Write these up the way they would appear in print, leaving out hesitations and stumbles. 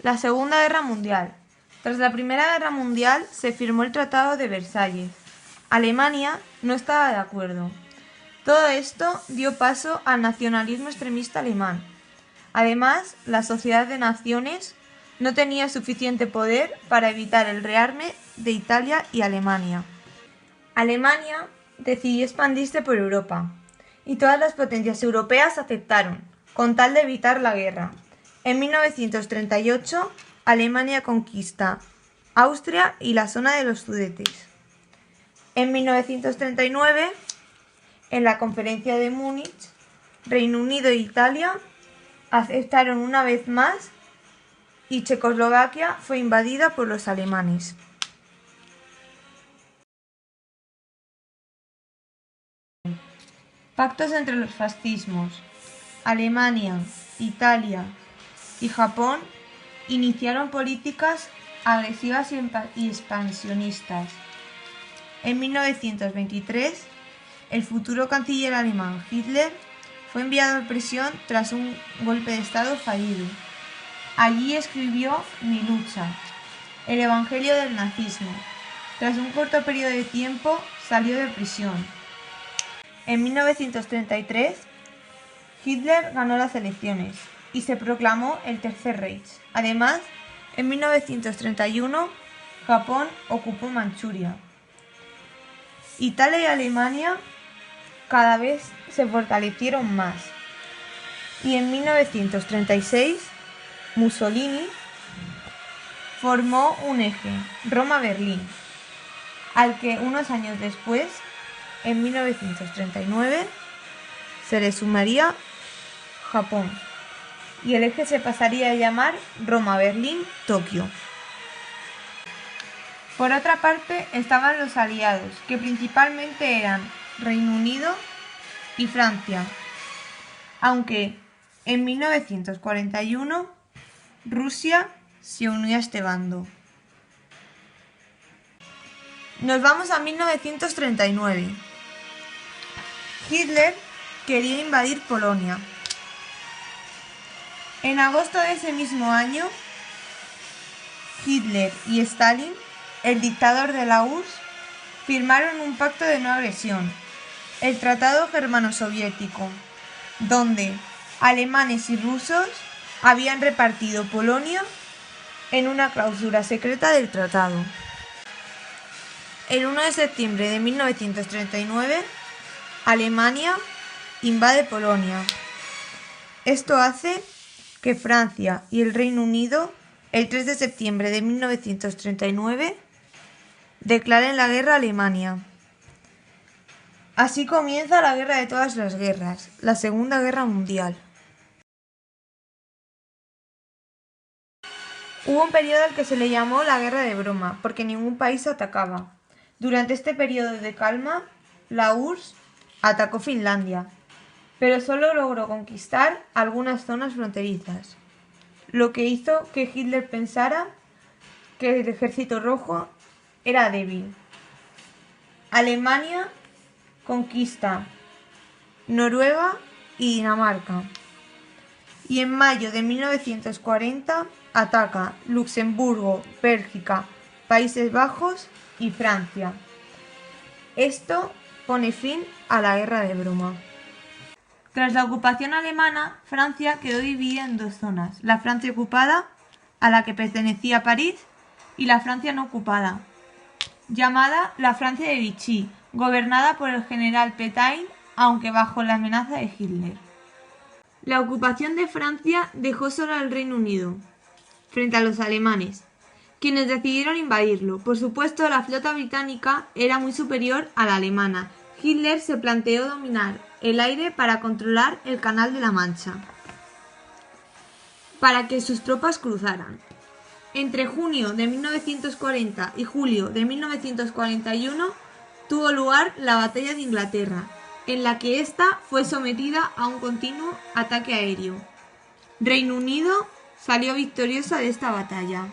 La Segunda Guerra Mundial. Tras la Primera Guerra Mundial se firmó el Tratado de Versalles. Alemania no estaba de acuerdo. Todo esto dio paso al nacionalismo extremista alemán. Además, la Sociedad de Naciones no tenía suficiente poder para evitar el rearme de Italia y Alemania. Alemania decidió expandirse por Europa, y todas las potencias europeas aceptaron, con tal de evitar la guerra. En 1938, Alemania conquista Austria y la zona de los Sudetes. En 1939, en la Conferencia de Múnich, Reino Unido e Italia aceptaron una vez más y Checoslovaquia fue invadida por los alemanes. Pactos entre los fascismos. Alemania, Italia y Japón iniciaron políticas agresivas y expansionistas. En 1923, el futuro canciller alemán Hitler fue enviado a prisión tras un golpe de Estado fallido. Allí escribió Mi lucha, el evangelio del nazismo. Tras un corto periodo de tiempo salió de prisión. En 1933, Hitler ganó las elecciones y se proclamó el Tercer Reich. Además, en 1931, Japón ocupó Manchuria. Italia y Alemania cada vez se fortalecieron más. Y en 1936, Mussolini formó un eje, Roma-Berlín, al que unos años después, en 1939, se le sumaría Japón, y el eje se pasaría a llamar Roma-Berlín-Tokio. Por otra parte estaban los aliados, que principalmente eran Reino Unido y Francia, aunque en 1941 Rusia se unió a este bando. Nos vamos a 1939. Hitler quería invadir Polonia. En agosto de ese mismo año, Hitler y Stalin, el dictador de la URSS, firmaron un pacto de no agresión, el Tratado Germano-Soviético, donde alemanes y rusos habían repartido Polonia en una cláusula secreta del tratado. El 1 de septiembre de 1939, Alemania invade Polonia. Esto hace que Francia y el Reino Unido, el 3 de septiembre de 1939, declaren la guerra a Alemania. Así comienza la guerra de todas las guerras, la Segunda Guerra Mundial. Hubo un periodo al que se le llamó la Guerra de Broma, porque ningún país atacaba. Durante este periodo de calma, la URSS atacó Finlandia, pero solo logró conquistar algunas zonas fronterizas, lo que hizo que Hitler pensara que el Ejército Rojo era débil. Alemania conquista Noruega y Dinamarca, y en mayo de 1940 ataca Luxemburgo, Bélgica, Países Bajos y Francia. Esto pone fin a la Guerra de Broma. Tras la ocupación alemana, Francia quedó dividida en dos zonas: la Francia ocupada, a la que pertenecía París, y la Francia no ocupada, llamada la Francia de Vichy, gobernada por el general Pétain, aunque bajo la amenaza de Hitler. La ocupación de Francia dejó solo al Reino Unido frente a los alemanes, quienes decidieron invadirlo. Por supuesto, la flota británica era muy superior a la alemana. Hitler se planteó dominar el aire para controlar el Canal de la Mancha, para que sus tropas cruzaran. Entre junio de 1940 y julio de 1941 tuvo lugar la Batalla de Inglaterra, en la que ésta fue sometida a un continuo ataque aéreo. Reino Unido salió victoriosa de esta batalla.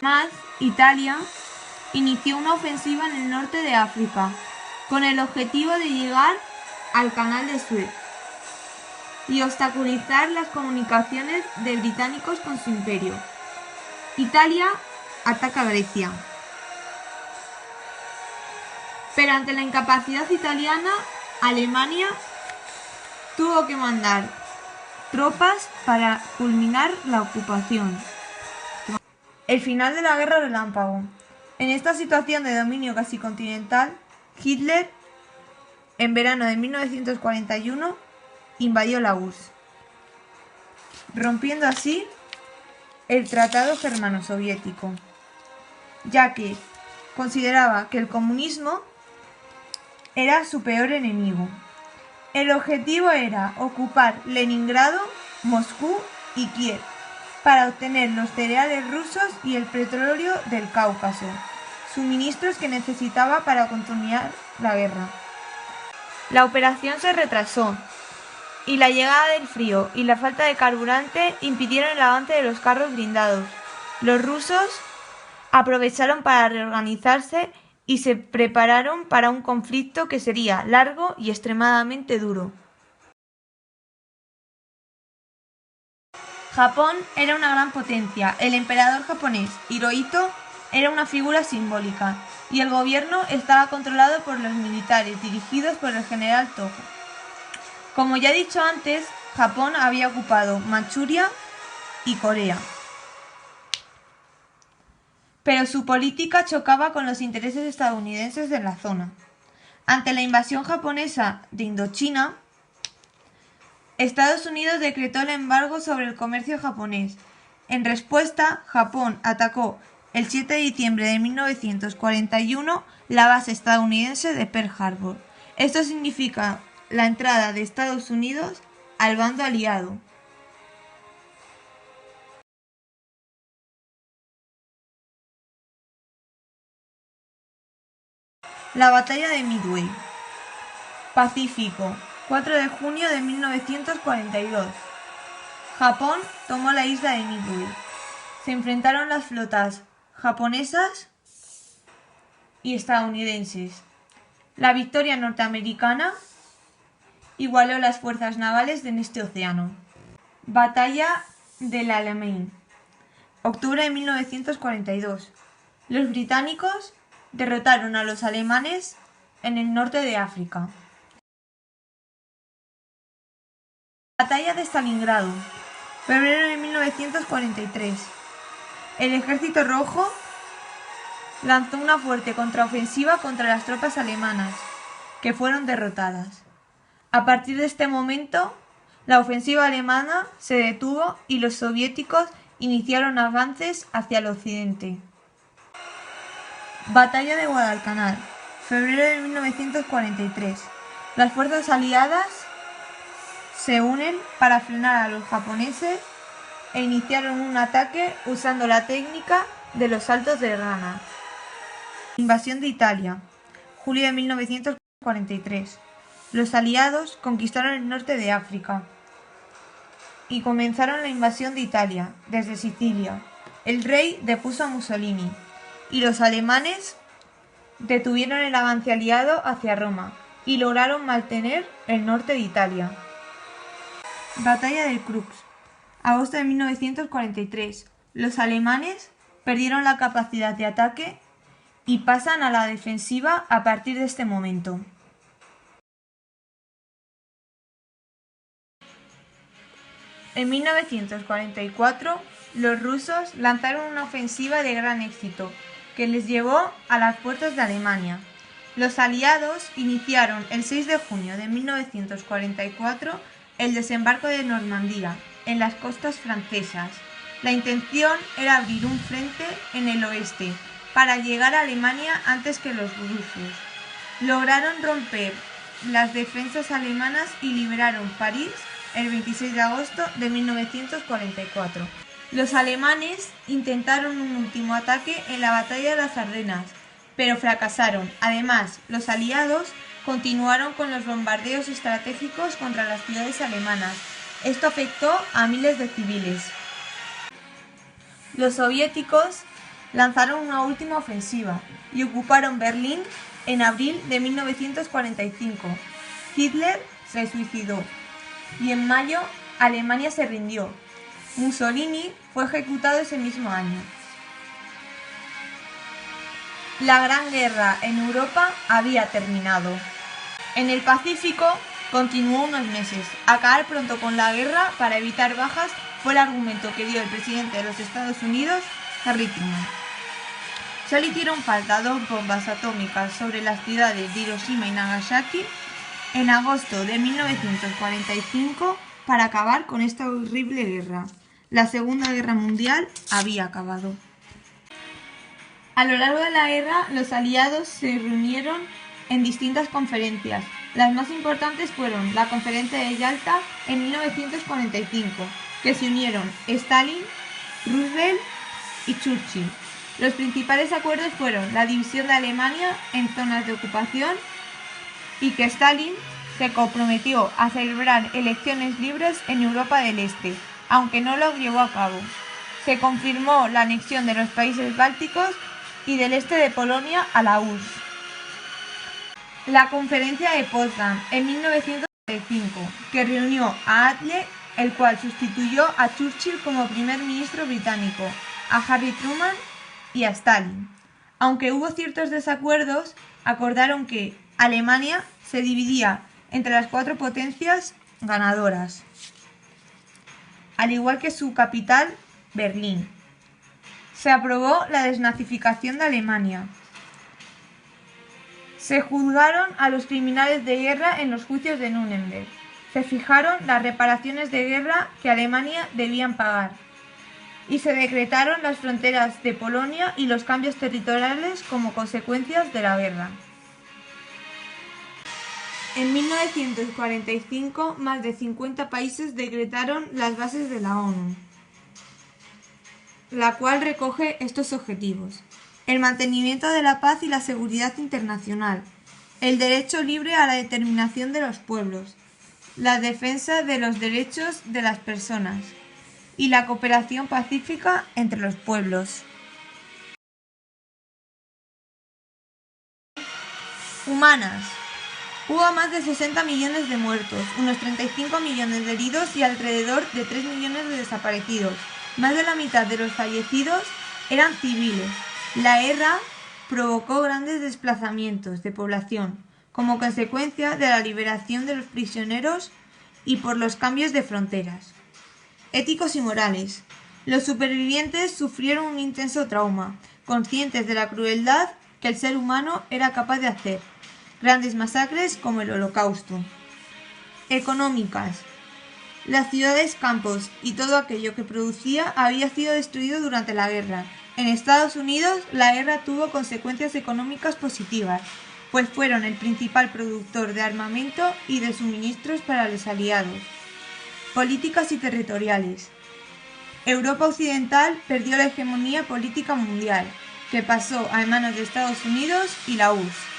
Además, Italia inició una ofensiva en el norte de África, con el objetivo de llegar al Canal de Suez. y obstaculizar las comunicaciones de británicos con su imperio. Italia ataca a Grecia. Pero ante la incapacidad italiana, Alemania tuvo que mandar tropas para culminar la ocupación. El final de la Guerra Relámpago. En esta situación de dominio casi continental, Hitler, en verano de 1941, invadió la URSS, rompiendo así el Tratado Germano-Soviético, ya que consideraba que el comunismo era su peor enemigo. El objetivo era ocupar Leningrado, Moscú y Kiev para obtener los cereales rusos y el petróleo del Cáucaso, suministros que necesitaba para continuar la guerra. La operación se retrasó y la llegada del frío y la falta de carburante impidieron el avance de los carros blindados. Los rusos aprovecharon para reorganizarse y se prepararon para un conflicto que sería largo y extremadamente duro. Japón era una gran potencia, el emperador japonés Hirohito era una figura simbólica y el gobierno estaba controlado por los militares dirigidos por el general Tojo. Como ya he dicho antes, Japón había ocupado Manchuria y Corea, pero su política chocaba con los intereses estadounidenses de la zona. Ante la invasión japonesa de Indochina, Estados Unidos decretó el embargo sobre el comercio japonés. En respuesta, Japón atacó el 7 de diciembre de 1941 la base estadounidense de Pearl Harbor. Esto significa la entrada de Estados Unidos al bando aliado. La batalla de Midway. Pacífico, 4 de junio de 1942. Japón tomó la isla de Midway. Se enfrentaron las flotas japonesas y estadounidenses. La victoria norteamericana igualó las fuerzas navales en este océano. Batalla del Alamein. Octubre de 1942. Los británicos derrotaron a los alemanes en el norte de África. Batalla de Stalingrado. Febrero de 1943. El Ejército Rojo lanzó una fuerte contraofensiva contra las tropas alemanas, que fueron derrotadas. A partir de este momento, la ofensiva alemana se detuvo y los soviéticos iniciaron avances hacia el occidente. Batalla de Guadalcanal, febrero de 1943. Las fuerzas aliadas se unen para frenar a los japoneses e iniciaron un ataque usando la técnica de los saltos de rana. Invasión de Italia, julio de 1943. Los aliados conquistaron el norte de África y comenzaron la invasión de Italia desde Sicilia. El rey depuso a Mussolini y los alemanes detuvieron el avance aliado hacia Roma y lograron mantener el norte de Italia. Batalla del Krux, agosto de 1943. Los alemanes perdieron la capacidad de ataque y pasan a la defensiva a partir de este momento. En 1944, los rusos lanzaron una ofensiva de gran éxito que les llevó a las puertas de Alemania. Los aliados iniciaron el 6 de junio de 1944 el desembarco de Normandía, en las costas francesas. La intención era abrir un frente en el oeste para llegar a Alemania antes que los rusos. Lograron romper las defensas alemanas y liberaron París el 26 de agosto de 1944. Los alemanes intentaron un último ataque en la batalla de las Ardenas, pero fracasaron. Además, los aliados continuaron con los bombardeos estratégicos contra las ciudades alemanas. Esto afectó a miles de civiles. Los soviéticos lanzaron una última ofensiva y ocuparon Berlín en abril de 1945. Hitler se suicidó. y en mayo Alemania se rindió. Mussolini fue ejecutado ese mismo año. La Gran Guerra en Europa había terminado. En el Pacífico continuó unos meses. Acabar pronto con la guerra para evitar bajas fue el argumento que dio el presidente de los Estados Unidos, Harry Truman. Solo hicieron falta 2 bombas atómicas sobre las ciudades de Hiroshima y Nagasaki en agosto de 1945 para acabar con esta horrible guerra. La Segunda Guerra Mundial había acabado. A lo largo de la guerra, los aliados se reunieron en distintas conferencias. Las más importantes fueron la Conferencia de Yalta en 1945, que se unieron Stalin, Roosevelt y Churchill. Los principales acuerdos fueron la división de Alemania en zonas de ocupación y que Stalin se comprometió a celebrar elecciones libres en Europa del Este, aunque no lo llevó a cabo. Se confirmó la anexión de los países bálticos y del este de Polonia a la URSS. La Conferencia de Potsdam en 1945, que reunió a Attlee, el cual sustituyó a Churchill como primer ministro británico, a Harry Truman y a Stalin. Aunque hubo ciertos desacuerdos, acordaron que Alemania se dividía entre las 4 potencias ganadoras, al igual que su capital, Berlín. Se aprobó la desnazificación de Alemania. Se juzgaron a los criminales de guerra en los juicios de Nuremberg. Se fijaron las reparaciones de guerra que Alemania debían pagar. Y se decretaron las fronteras de Polonia y los cambios territoriales como consecuencias de la guerra. En 1945, más de 50 países decretaron las bases de la ONU, la cual recoge estos objetivos: el mantenimiento de la paz y la seguridad internacional, el derecho libre a la determinación de los pueblos, la defensa de los derechos de las personas y la cooperación pacífica entre los pueblos. Humanas. Hubo más de 60 millones de muertos, unos 35 millones de heridos y alrededor de 3 millones de desaparecidos. Más de la mitad de los fallecidos eran civiles. La guerra provocó grandes desplazamientos de población como consecuencia de la liberación de los prisioneros y por los cambios de fronteras. Éticos y morales. Los supervivientes sufrieron un intenso trauma, conscientes de la crueldad que el ser humano era capaz de hacer. Grandes masacres como el Holocausto. Económicas. Las ciudades, campos y todo aquello que producía había sido destruido durante la guerra. En Estados Unidos, la guerra tuvo consecuencias económicas positivas, pues fueron el principal productor de armamento y de suministros para los aliados. Políticas y territoriales. Europa Occidental perdió la hegemonía política mundial, que pasó a manos de Estados Unidos y la URSS.